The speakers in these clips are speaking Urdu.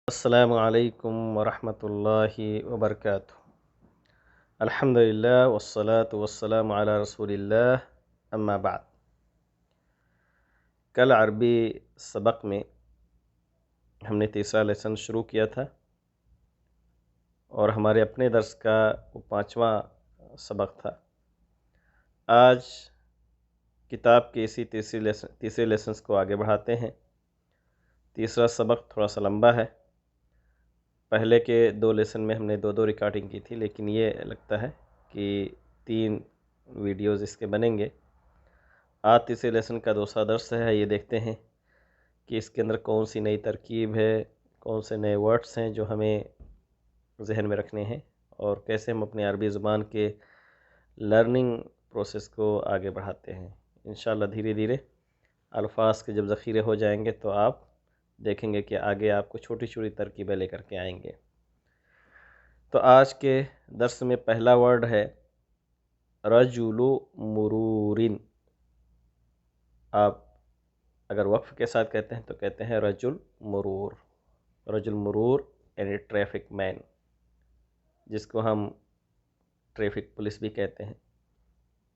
السلام علیکم ورحمۃ اللہ وبرکاتہ۔ الحمدللہ والصلاة والسلام علی رسول اللہ، اما بعد۔ کل عربی سبق میں ہم نے تیسرا لیسن شروع کیا تھا اور ہمارے اپنے درس کا وہ 5واں سبق تھا۔ آج کتاب کے اسی تیسرے لیسنس کو آگے بڑھاتے ہیں۔ تیسرا سبق تھوڑا سا لمبا ہے۔ پہلے کے 2 لیسن میں ہم نے 2 ریکارڈنگ کی تھی، لیکن یہ لگتا ہے کہ 3 ویڈیوز اس کے بنیں گے۔ آج تیسرے لیسن کا دوسرا درس ہے۔ یہ دیکھتے ہیں کہ اس کے اندر کون سی نئی ترکیب ہے، کون سے نئے ورڈز ہیں جو ہمیں ذہن میں رکھنے ہیں، اور کیسے ہم اپنے عربی زبان کے لرننگ پروسیس کو آگے بڑھاتے ہیں۔ انشاءاللہ دھیرے دھیرے الفاظ کے جب ذخیرے ہو جائیں گے تو آپ دیکھیں گے کہ آگے آپ کو چھوٹی چھوٹی ترکیبیں لے کر کے آئیں گے۔ تو آج کے درس میں پہلا ورڈ ہے رجل مرورن۔ آپ اگر وقف کے ساتھ کہتے ہیں تو کہتے ہیں رجل مرور۔ رجل مرور یعنی ٹریفک مین، جس کو ہم ٹریفک پولیس بھی کہتے ہیں،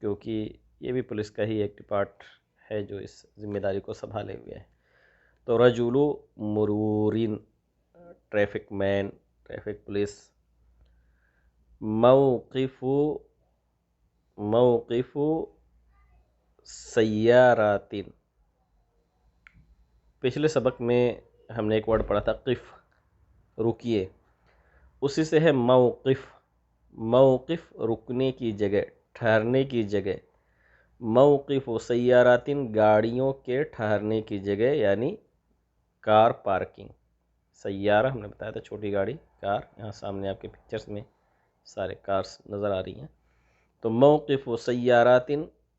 کیونکہ یہ بھی پولیس کا ہی ایک ڈپارٹ ہے جو اس ذمہ داری کو سنبھالے ہوئے ہے۔ تو رجل مرورن، ٹریفک مین، ٹریفک پولیس۔ موقف سیارات۔ پچھلے سبق میں ہم نے ایک ورڈ پڑھا تھا قف، رکیے، اسی سے ہے موقف۔ موقف رکنے کی جگہ، ٹھہرنے کی جگہ۔ موقف سیارات، گاڑیوں کے ٹھہرنے کی جگہ، یعنی کار پارکنگ۔ سیارہ ہم نے بتایا تھا چھوٹی گاڑی، کار، یہاں سامنے آپ کے پکچرز میں سارے کارز نظر آ رہی ہیں۔ تو موقف سیارات،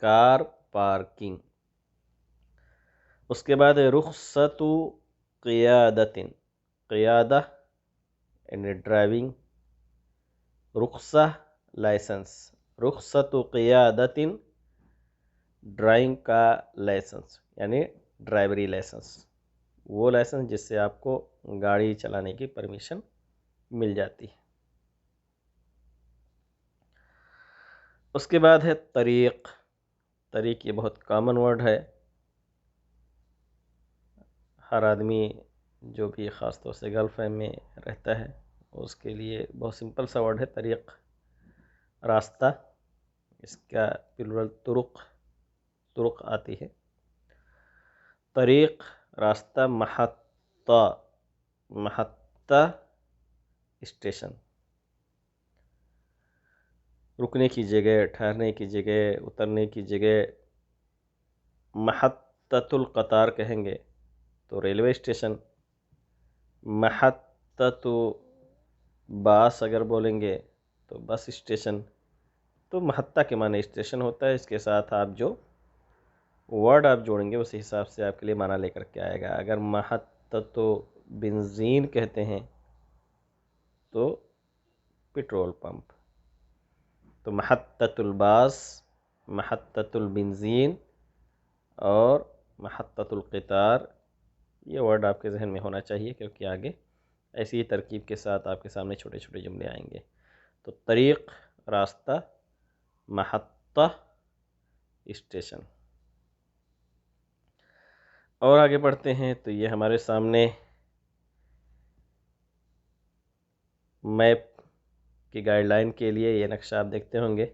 کار پارکنگ۔ اس کے بعد رخصت قیادت، قیادہ یعنی ڈرائیونگ، رخصہ لائسنس، رخصت قیادت ڈرائیونگ کا لائسنس، یعنی ڈرائیوری لائسنس، وہ لائسنس جس سے آپ کو گاڑی چلانے کی پرمیشن مل جاتی ہے۔ اس کے بعد ہے طریق۔ طریق یہ بہت کامن ورڈ ہے، ہر آدمی جو بھی خاص طور سے گلف میں رہتا ہے اس کے لیے بہت سمپل سا ورڈ ہے طریق، راستہ۔ اس کا پلورل طرق، طرق آتی ہے۔ طریق، راستہ۔ محطہ، محطہ اسٹیشن، رکنے کی جگہ، ٹھہرنے کی جگہ، اترنے کی جگہ۔ محطۃ القطار کہیں گے تو ریلوے اسٹیشن۔ محطۃ باس اگر بولیں گے تو بس اسٹیشن۔ تو محطہ کے معنی اسٹیشن ہوتا ہے، اس کے ساتھ آپ جو ورڈ آپ جوڑیں گے اسی حساب سے آپ کے لیے معنی لے کر کے آئے گا۔ اگر محطۃ بنزین کہتے ہیں تو پٹرول پمپ۔ تو محطۃ الباس، محطۃ البنزین اور محطۃ القطار، یہ ورڈ آپ کے ذہن میں ہونا چاہیے، کیونکہ آگے ایسی ہی ترکیب کے ساتھ آپ کے سامنے چھوٹے چھوٹے جملے آئیں گے۔ تو طریق، راستہ، محطہ، اسٹیشن۔ اور آگے بڑھتے ہیں تو یہ ہمارے سامنے میپ کی گائیڈ لائن کے لیے یہ نقشہ آپ دیکھتے ہوں گے،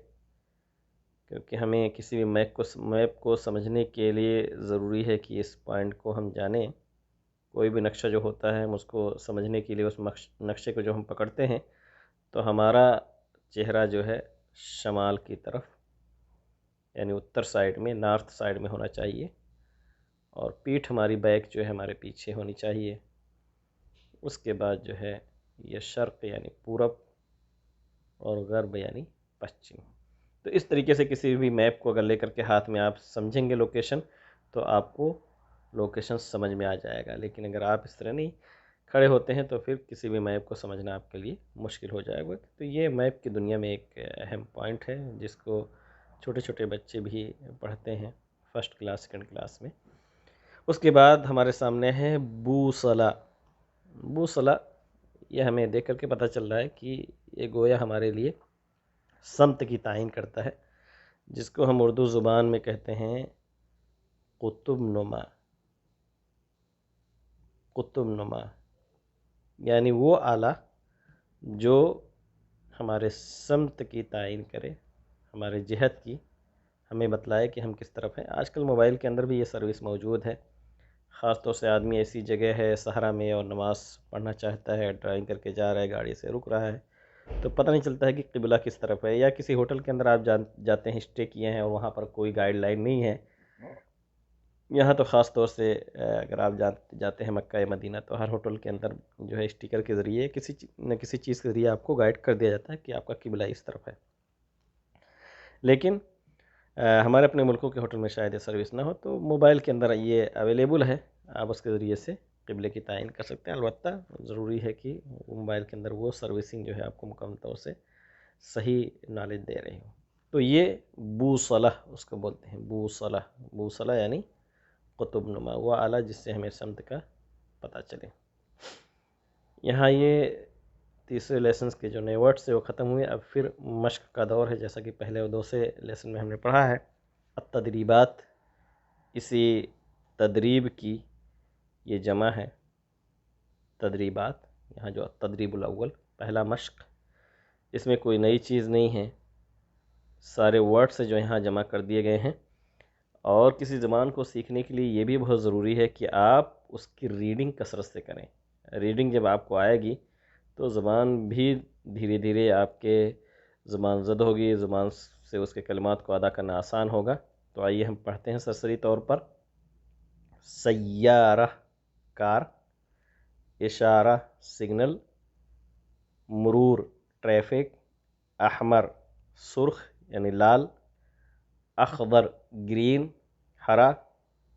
کیونکہ ہمیں کسی بھی میپ کو سمجھنے کے لیے ضروری ہے کہ اس پوائنٹ کو ہم جانیں۔ کوئی بھی نقشہ جو ہوتا ہے ہم اس کو سمجھنے کے لیے اس نقشے کو جو ہم پکڑتے ہیں تو ہمارا چہرہ جو ہے شمال کی طرف، یعنی اتر سائڈ میں، نارتھ سائڈ میں ہونا چاہیے، اور پیٹھ ہماری بیک جو ہے ہمارے پیچھے ہونی چاہیے۔ اس کے بعد جو ہے یہ شرق یعنی پورب، اور غرب یعنی پچھم۔ تو اس طریقے سے کسی بھی میپ کو اگر لے کر کے ہاتھ میں آپ سمجھیں گے لوکیشن، تو آپ کو لوکیشن سمجھ میں آ جائے گا۔ لیکن اگر آپ اس طرح نہیں کھڑے ہوتے ہیں تو پھر کسی بھی میپ کو سمجھنا آپ کے لیے مشکل ہو جائے گا۔ تو یہ میپ کی دنیا میں ایک اہم پوائنٹ ہے جس کو چھوٹے چھوٹے بچے بھی پڑھتے ہیں فرسٹ کلاس، سیکنڈ کلاس میں۔ اس کے بعد ہمارے سامنے ہے بوصلہ۔ بوصلہ یہ ہمیں دیکھ کر کے پتہ چل رہا ہے کہ یہ گویا ہمارے لیے سمت کی تعین کرتا ہے، جس کو ہم اردو زبان میں کہتے ہیں قطب نما۔ قطب نما یعنی وہ آلہ جو ہمارے سمت کی تعین کرے، ہمارے جہت کی، ہمیں بتلائے کہ ہم کس طرف ہیں۔ آج کل موبائل کے اندر بھی یہ سروس موجود ہے، خاص طور سے آدمی ایسی جگہ ہے صحرا میں اور نماز پڑھنا چاہتا ہے، ڈرائیونگ کر کے جا رہا ہے، گاڑی سے رک رہا ہے، تو پتہ نہیں چلتا ہے کہ قبلہ کس طرف ہے، یا کسی ہوٹل کے اندر آپ جاتے ہیں، اسٹے کیے ہیں اور وہاں پر کوئی گائیڈ لائن نہیں ہے۔ یہاں تو خاص طور سے اگر آپ جاتے ہیں مکہ یا مدینہ، تو ہر ہوٹل کے اندر جو ہے اسٹیکر کے ذریعے کسی نہ کسی چیز کے ذریعے آپ کو گائیڈ کر دیا جاتا ہے کہ آپ کا قبلہ اس طرف ہے۔ لیکن ہمارے اپنے ملکوں کے ہوٹل میں شاید یہ سروس نہ ہو، تو موبائل کے اندر یہ اویلیبل ہے، آپ اس کے ذریعے سے قبلے کی تعین کر سکتے ہیں۔ البتہ ضروری ہے کہ موبائل کے اندر وہ سروسنگ جو ہے آپ کو مکمل طور سے صحیح نالج دے رہی ہو۔ تو یہ بوصلہ اس کو بولتے ہیں، بوصلہ۔ بوصلہ یعنی قطب نما، وہ آلہ جس سے ہمیں سمت کا پتہ چلے۔ یہاں یہ تیسرے لیسنز کے جو نئے ورڈ سے وہ ختم ہوئے، اب پھر مشق کا دور ہے، جیسا کہ پہلے اور دوسرے لیسن میں ہم نے پڑھا ہے۔ التدریبات، اسی تدریب کی یہ جمع ہے، تدریبات۔ یہاں جو التدریب الاول، پہلا مشق، اس میں کوئی نئی چیز نہیں ہے، سارے ورڈ سے جو یہاں جمع کر دیے گئے ہیں۔ اور کسی زبان کو سیکھنے کے لیے یہ بھی بہت ضروری ہے کہ آپ اس کی ریڈنگ کثرت سے کریں۔ ریڈنگ جب آپ کو آئے گی تو زبان بھی دھیرے دھیرے آپ کے زبان زد ہوگی، زبان سے اس کے کلمات کو ادا کرنا آسان ہوگا۔ تو آئیے ہم پڑھتے ہیں سرسری طور پر۔ سیارہ، کار، اشارہ، سگنل، مرور، ٹریفک، احمر، سرخ یعنی لال، اخضر، گرین، ہرا،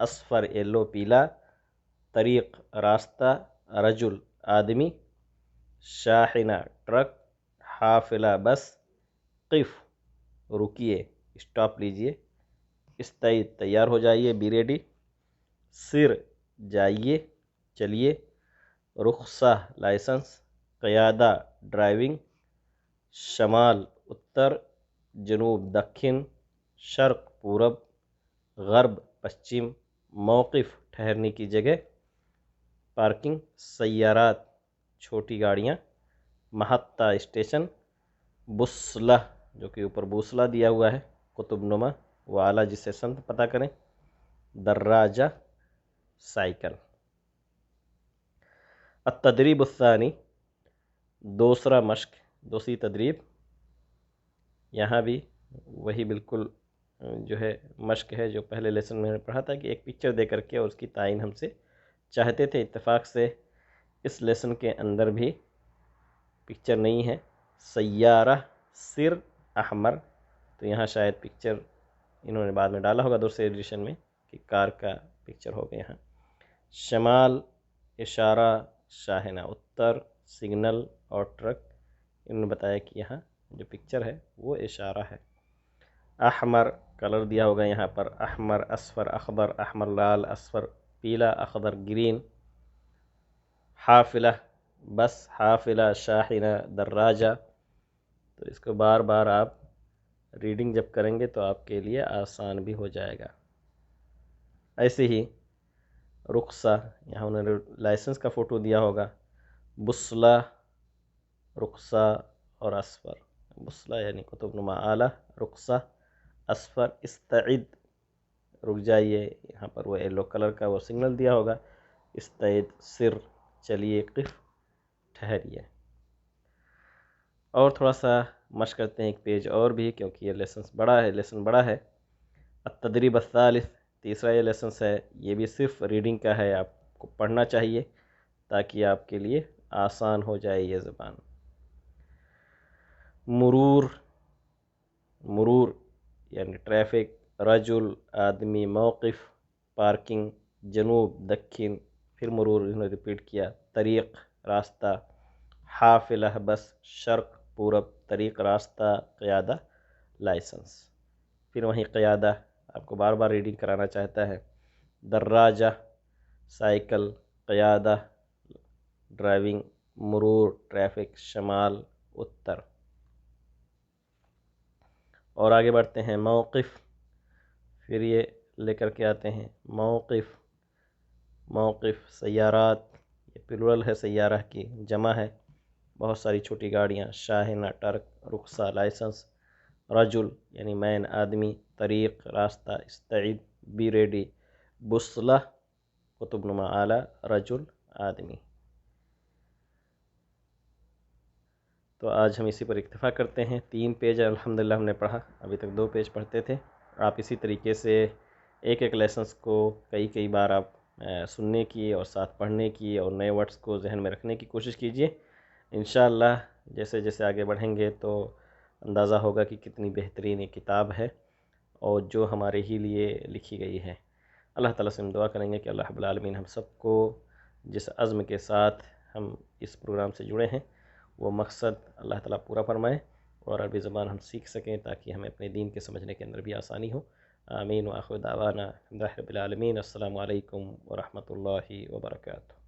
اصفر، یلو، پیلا، طریق، راستہ، رجل، آدمی، شاحنہ، ٹرک، حافلہ، بس، قف، رکیے، اسٹاپ لیجئے، استعد، تیار ہو جائیے، بی ریڈی، سر، جائیے، چلیے، رخصہ، لائسنس، قیادہ، ڈرائیونگ، شمال، اتر، جنوب، دکن، شرق، پورب، غرب، پشچم، موقف، ٹھہرنے کی جگہ، پارکنگ، سیارات، چھوٹی گاڑیاں، محطہ، اسٹیشن، بوصلہ، جو کہ اوپر بوصلہ دیا ہوا ہے، قطب نما، وہ آلہ جس سے سمت پتہ کریں، دراجہ، سائیکل۔ التدریب الثانی، دوسرا مشق، دوسری تدریب۔ یہاں بھی وہی بالکل جو ہے مشق ہے جو پہلے لیسن میں نے پڑھا تھا، کہ ایک پکچر دے کر کے اور اس کی تعین ہم سے چاہتے تھے۔ اتفاق سے اس لیسن کے اندر بھی پکچر نہیں ہے۔ سیارہ، سر، احمر، تو یہاں شاید پکچر انہوں نے بعد میں ڈالا ہوگا دوسرے ایڈیشن میں، کہ کار کا پکچر ہوگا یہاں۔ شمال، اشارہ، شاحنہ، اتر، سگنل اور ٹرک، انہوں نے بتایا کہ یہاں جو پکچر ہے وہ اشارہ ہے۔ احمر، کلر دیا ہوگا یہاں پر، احمر، اصفر، اخضر، احمر، لال، اصفر، پیلا، اخضر، گرین۔ حافلہ، بس، حافلہ، شاحنہ، دراجہ، تو اس کو بار بار آپ ریڈنگ جب کریں گے تو آپ کے لیے آسان بھی ہو جائے گا۔ ایسے ہی رخصہ، یہاں انہوں نے لائسنس کا فوٹو دیا ہوگا۔ بوصلہ، رخصہ اور اصفر، بوصلہ یعنی قطب نما آلہ، رخصہ، اصفر، استعد، رک جائیے، یہاں پر وہ یلو کلر کا وہ سگنل دیا ہوگا۔ استعد، سر، چلیے، قف، ٹھہریے۔ اور تھوڑا سا مشق کرتے ہیں ایک پیج اور بھی، کیونکہ یہ لیسن بڑا ہے۔ التدریب الثالث، تیسرا یہ لیسنس ہے، یہ بھی صرف ریڈنگ کا ہے، آپ کو پڑھنا چاہیے تاکہ آپ کے لیے آسان ہو جائے یہ زبان۔ مرور، مرور یعنی ٹریفک، رجل، آدمی، موقف، پارکنگ، جنوب، دکن، پھر مرور انہوں نے ریپیٹ کیا، طریق، راستہ، حافلہ، بس، شرق، پورب، طریق، راستہ، قیادہ، لائسنس، پھر وہیں قیادہ آپ کو بار بار ریڈنگ کرانا چاہتا ہے، دراجہ، سائیکل، قیادہ، ڈرائیونگ، مرور ٹریفک، شمال اتر۔ اور آگے بڑھتے ہیں موقف، پھر یہ لے کر کے آتے ہیں موقف، موقف سیارات، یہ پلورل ہے، سیارہ کی جمع ہے، بہت ساری چھوٹی گاڑیاں، شاہینہ، ٹرک، رخصہ، لائسنس، رجل یعنی مین آدمی، طریق راستہ، استعد بی ریڈی، بصلہ قطب نما آلہ، رجل آدمی۔ تو آج ہم اسی پر اکتفا کرتے ہیں۔ 3 پیج الحمدللہ ہم نے پڑھا، ابھی تک 2 پیج پڑھتے تھے۔ آپ اسی طریقے سے ایک ایک لیسنس کو کئی بار آپ سننے کی اور ساتھ پڑھنے کی اور نئے ورڈز کو ذہن میں رکھنے کی کوشش کیجئے۔ انشاءاللہ جیسے جیسے آگے بڑھیں گے تو اندازہ ہوگا کہ کتنی بہترین یہ کتاب ہے اور جو ہمارے ہی لیے لکھی گئی ہے۔ اللہ تعالیٰ سے ہم دعا کریں گے کہ اللہ رب العالمین ہم سب کو جس عزم کے ساتھ ہم اس پروگرام سے جڑے ہیں وہ مقصد اللہ تعالیٰ پورا فرمائے اور عربی زبان ہم سیکھ سکیں تاکہ ہمیں اپنے دین کے سمجھنے کے اندر بھی آسانی ہو۔ آمین وآخر دعوانا الحمد للہ رب العالمین۔ السلام علیکم ورحمۃ اللہ وبرکاتہ۔